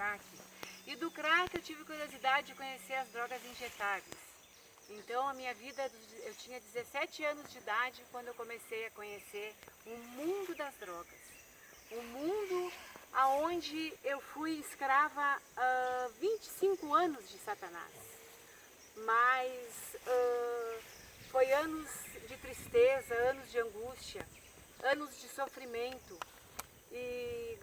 crack. E do crack eu tive curiosidade de conhecer as drogas injetáveis. Então a minha vida, eu tinha 17 anos de idade quando eu comecei a conhecer o mundo das drogas. O mundo aonde eu fui escrava 25 anos de Satanás. Mas foi anos de tristeza, anos de angústia, anos de sofrimento. E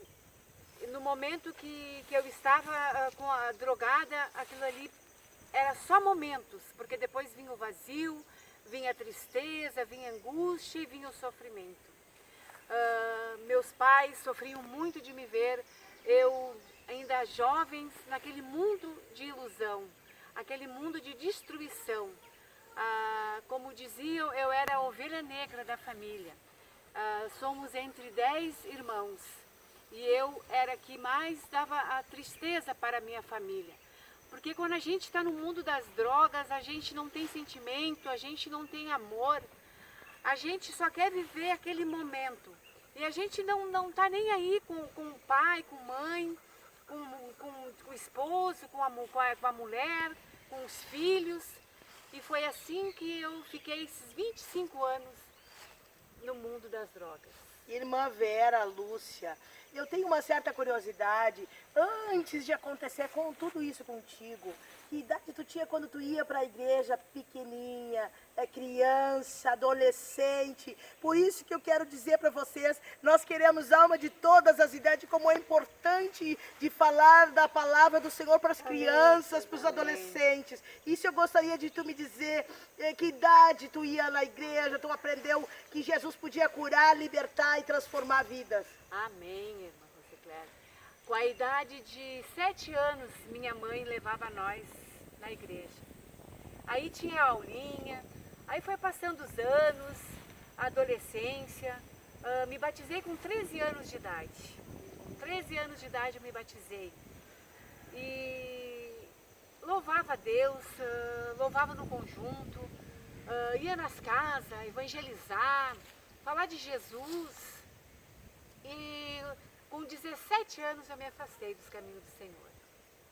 no momento que eu estava com a drogada, aquilo ali era só momentos, porque depois vinha o vazio, vinha a tristeza, vinha a angústia e vinha o sofrimento. Meus pais sofriam muito de me ver, eu ainda jovens, naquele mundo de ilusão, aquele mundo de destruição. Como diziam, eu era a ovelha negra da família. Somos entre 10 irmãos e eu era a que mais dava a tristeza para a minha família. Porque quando a gente está no mundo das drogas, a gente não tem sentimento, a gente não tem amor, a gente só quer viver aquele momento. E a gente não está nem aí com o pai, com a mãe, com o esposo, com a mulher, com os filhos. E foi assim que eu fiquei esses 25 anos no mundo das drogas. Irmã Vera, Lúcia, eu tenho uma certa curiosidade, antes de acontecer com tudo isso contigo, que idade tu tinha quando tu ia para a igreja pequenininha, criança, adolescente? Por isso que eu quero dizer para vocês, nós queremos alma de todas as idades, como é importante de falar da palavra do Senhor para as crianças, para os adolescentes. Isso eu gostaria de tu me dizer, que idade tu ia na igreja, tu aprendeu que Jesus podia curar, libertar e transformar vidas. Amém, irmã Rosicléia. Com a idade de 7 anos, minha mãe levava nós na igreja. Aí tinha a aulinha, aí foi passando os anos, a adolescência. Me batizei com 13 anos de idade. Com 13 anos de idade eu me batizei. E louvava a Deus, louvava no conjunto, ia nas casas, evangelizar, falar de Jesus. E com 17 anos eu me afastei dos caminhos do Senhor.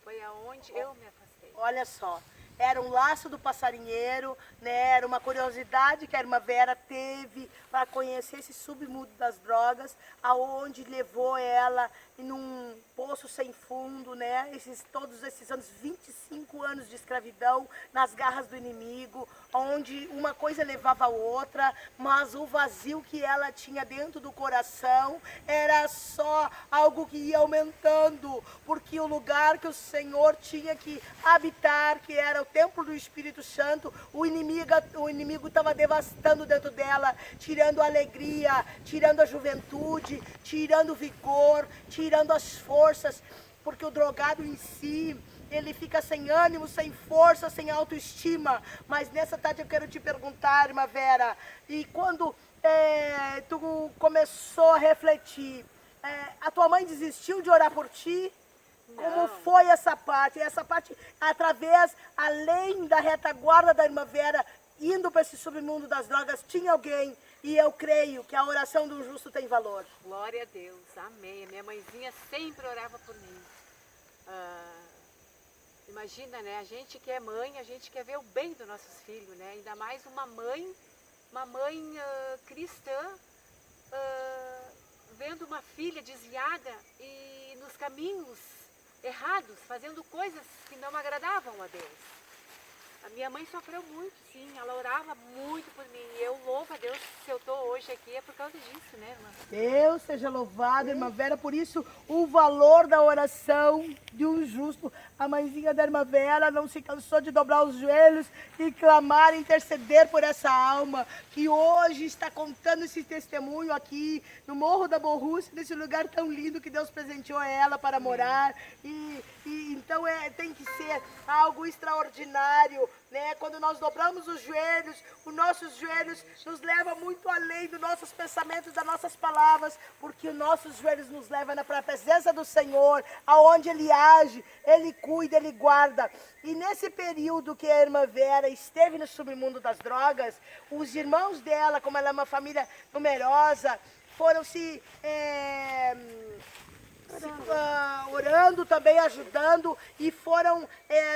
Foi aonde eu me afastei. Olha só, era um laço do passarinheiro, né? Era uma curiosidade que a irmã Vera teve para conhecer esse submundo das drogas, aonde levou ela num poço sem fundo, né? Todos esses anos, 25 anos de escravidão nas garras do inimigo, onde uma coisa levava a outra, mas o vazio que ela tinha dentro do coração era só algo que ia aumentando, porque o lugar que o Senhor tinha que habitar, que era o templo do Espírito Santo, o inimigo estava devastando dentro dela, tirando a alegria, tirando a juventude, tirando o vigor, tirando as forças, porque o drogado em si, ele fica sem ânimo, sem força, sem autoestima. Mas nessa tarde eu quero te perguntar, irmã Vera, e quando tu começou a refletir, a tua mãe desistiu de orar por ti? Como foi essa parte? Essa parte, através, além da retaguarda da irmã Vera, indo para esse submundo das drogas, tinha alguém, e eu creio que a oração do justo tem valor. Glória a Deus, amém. A minha mãezinha sempre orava por mim. Imagina, né? A gente que é mãe, a gente quer ver o bem dos nossos filhos, né? Ainda mais uma mãe cristã, vendo uma filha desviada e nos caminhos errados, fazendo coisas que não agradavam a Deus. A minha mãe sofreu muito, sim, ela orava muito por mim. E eu louvo a Deus, se eu estou hoje aqui é por causa disso, né, irmã? Deus seja louvado, irmã Vera, por isso o valor da oração de um justo. A mãezinha da irmã Vera não se cansou de dobrar os joelhos e clamar, interceder por essa alma que hoje está contando esse testemunho aqui no Morro da Borrússia, nesse lugar tão lindo que Deus presenteou a ela para morar. E então tem que ser algo extraordinário, né? Quando nós dobramos os nossos joelhos nos levam muito além dos nossos pensamentos, das nossas palavras, porque os nossos joelhos nos levam para a presença do Senhor, aonde Ele age, Ele cuida, Ele guarda. E nesse período que a irmã Vera esteve no submundo das drogas, os irmãos dela, como ela é uma família numerosa, foram se orando também, ajudando, e foram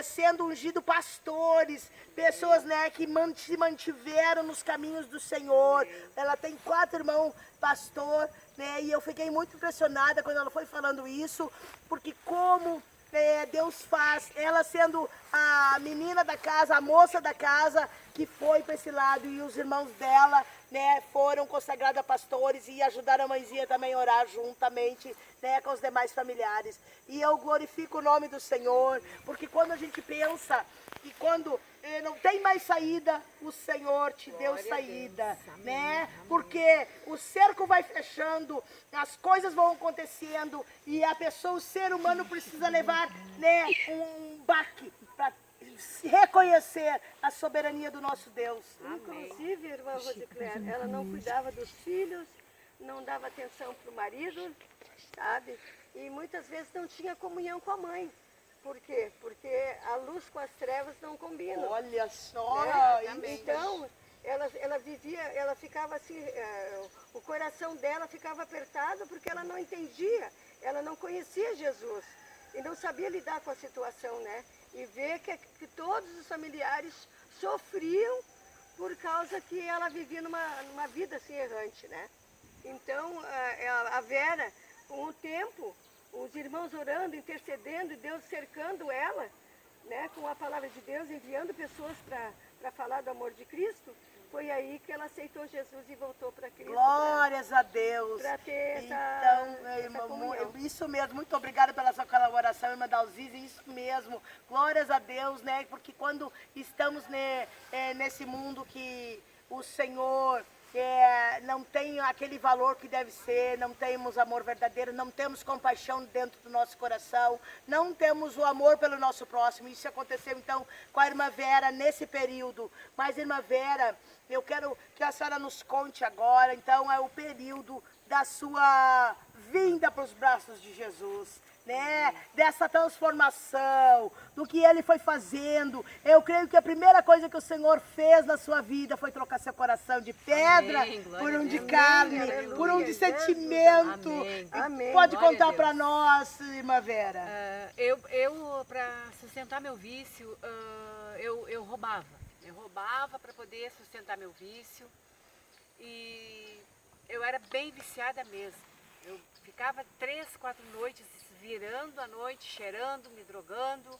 sendo ungidos pastores, pessoas, né, que se mantiveram nos caminhos do Senhor. Ela tem 4 irmãos pastor, né, e eu fiquei muito impressionada quando ela foi falando isso, porque como Deus faz, ela sendo a menina da casa, a moça da casa, que foi para esse lado, e os irmãos dela, né, foram consagrados a pastores e ajudaram a mãezinha também a orar juntamente, né, com os demais familiares. E eu glorifico o nome do Senhor, porque quando a gente pensa e quando não tem mais saída, o Senhor te deu saída, né? Porque o cerco vai fechando, as coisas vão acontecendo e a pessoa, o ser humano precisa levar, né, um baque para reconhecer a soberania do nosso Deus. Inclusive, irmã Rosicléia, ela não cuidava dos filhos, não dava atenção para o marido, sabe? E muitas vezes não tinha comunhão com a mãe. Por quê? Porque a luz com as trevas não combinam. Olha só! Né? Então, ela vivia, ela ficava assim, o coração dela ficava apertado porque ela não entendia, ela não conhecia Jesus e não sabia lidar com a situação, né? E ver que todos os familiares sofriam por causa que ela vivia numa vida assim errante, né? Então, a Vera, com o tempo, os irmãos orando, intercedendo, e Deus cercando ela, né, com a palavra de Deus, enviando pessoas para falar do amor de Cristo, foi aí que ela aceitou Jesus e voltou para Cristo. Glórias a Deus. Para ter Então, irmã, isso mesmo, muito obrigada pela sua colaboração, irmã Dalzize, isso mesmo. Glórias a Deus, né? Porque quando estamos nesse mundo que o Senhor não tem aquele valor que deve ser, não temos amor verdadeiro, não temos compaixão dentro do nosso coração, não temos o amor pelo nosso próximo. Isso aconteceu então com a irmã Vera nesse período. Mas, irmã Vera, eu quero que a senhora nos conte agora, então, é o período da sua vinda para os braços de Jesus, né? Dessa transformação, do que Ele foi fazendo. Eu creio que a primeira coisa que o Senhor fez na sua vida foi trocar seu coração de pedra por um de carne, por um de sentimento. Amém. Pode Glória contar a para Deus. nós, irmã Vera. Eu para sustentar meu vício, eu roubava. Eu roubava para poder sustentar meu vício. E eu era bem viciada mesmo. Eu ficava 3, 4 noites virando a noite, cheirando, me drogando.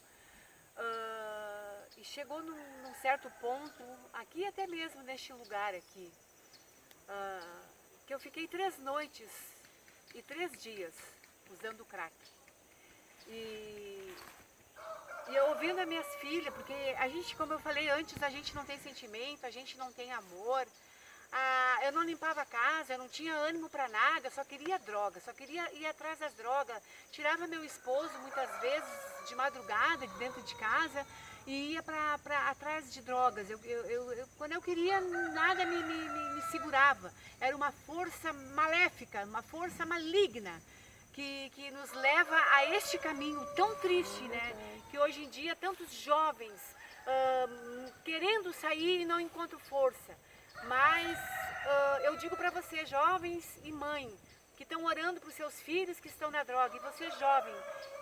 E chegou num certo ponto, aqui até mesmo neste lugar aqui, que eu fiquei 3 noites e 3 dias usando crack. E eu ouvindo as minhas filhas, porque a gente, como eu falei antes, a gente não tem sentimento, a gente não tem amor. Eu não limpava a casa, eu não tinha ânimo para nada, eu só queria droga, só queria ir atrás das drogas. Tirava meu esposo muitas vezes de madrugada, de dentro de casa, e ia atrás de drogas. Quando eu queria, nada me segurava. Era uma força maléfica, uma força maligna, que nos leva a este caminho tão triste, né? Que hoje em dia tantos jovens querendo sair e não encontram força. Mas eu digo para você, jovens e mãe, que estão orando para os seus filhos que estão na droga, e você jovem,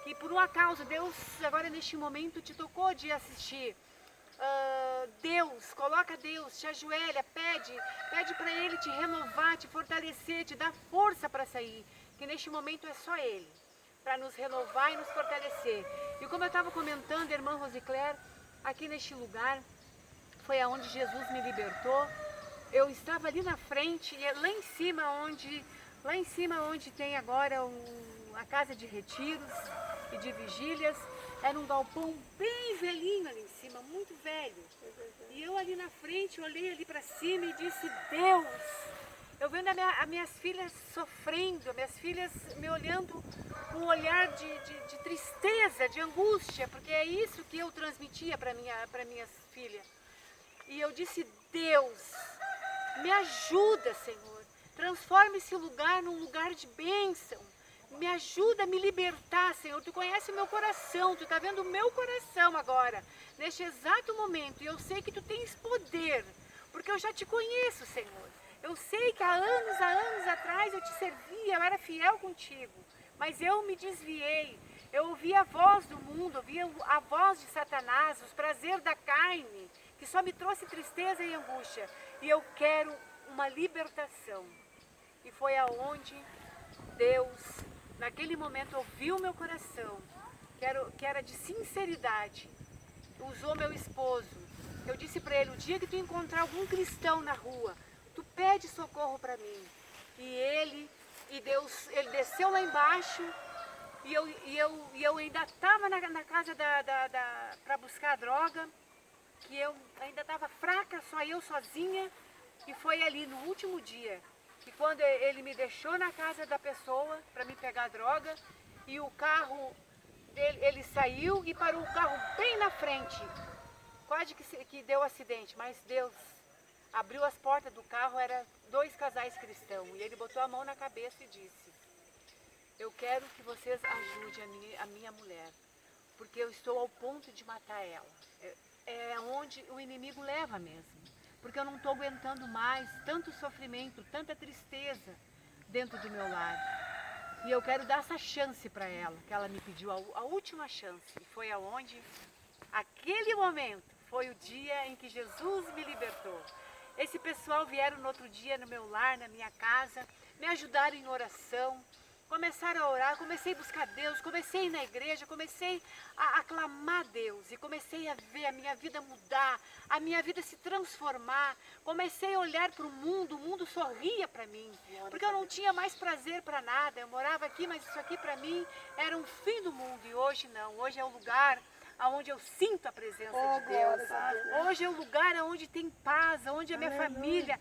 que por um acaso Deus agora neste momento te tocou de assistir, Deus, coloca Deus, te ajoelha, pede para Ele te renovar, te fortalecer, te dar força para sair, que neste momento é só Ele, para nos renovar e nos fortalecer. E como eu estava comentando, irmã Rosicléia, aqui neste lugar, foi aonde Jesus me libertou. Eu estava ali na frente, e lá em cima onde tem agora a casa de retiros e de vigílias, era um galpão bem velhinho ali em cima, muito velho. E eu ali na frente, olhei ali para cima e disse, Deus, eu vendo as minhas filhas sofrendo, as minhas filhas me olhando com um olhar de tristeza, de angústia, porque é isso que eu transmitia para minhas filhas. E eu disse, Deus, me ajuda, Senhor, transforma esse lugar num lugar de bênção, me ajuda a me libertar, Senhor, Tu conhece o meu coração, Tu está vendo o meu coração agora, neste exato momento, e eu sei que Tu tens poder, porque eu já Te conheço, Senhor, eu sei que há anos atrás eu Te servia, eu era fiel contigo, mas eu me desviei. Eu ouvi a voz do mundo, ouvi a voz de Satanás, os prazeres da carne, que só me trouxe tristeza e angústia. E eu quero uma libertação. E foi aonde Deus, naquele momento, ouviu meu coração, que era de sinceridade. Usou meu esposo. Eu disse para ele, o dia que tu encontrar algum cristão na rua, tu pede socorro para mim. E Deus, ele desceu lá embaixo e eu ainda estava na casa para buscar a droga, que eu ainda estava fraca, só eu sozinha. E foi ali no último dia, que quando ele me deixou na casa da pessoa para me pegar a droga, e o carro, ele saiu e parou o carro bem na frente. Quase que deu acidente, mas Deus abriu as portas do carro, era 2 casais cristãos. E ele botou a mão na cabeça e disse, eu quero que vocês ajudem a minha mulher, porque eu estou ao ponto de matar ela. É onde o inimigo leva mesmo. Porque eu não estou aguentando mais tanto sofrimento, tanta tristeza dentro do meu lar. E eu quero dar essa chance para ela, que ela me pediu a última chance. E foi aonde, aquele momento, foi o dia em que Jesus me libertou. Esse pessoal vieram no outro dia no meu lar, na minha casa, me ajudaram em oração. Começaram a orar, comecei a buscar Deus, comecei a ir na igreja, comecei a aclamar a Deus e comecei a ver a minha vida mudar, a minha vida se transformar. Comecei a olhar para o mundo sorria para mim, porque eu não tinha mais prazer para nada. Eu morava aqui, mas isso aqui para mim era um fim do mundo e hoje não. Hoje é o lugar onde eu sinto a presença de Deus. Hoje é o lugar onde tem paz, onde a minha família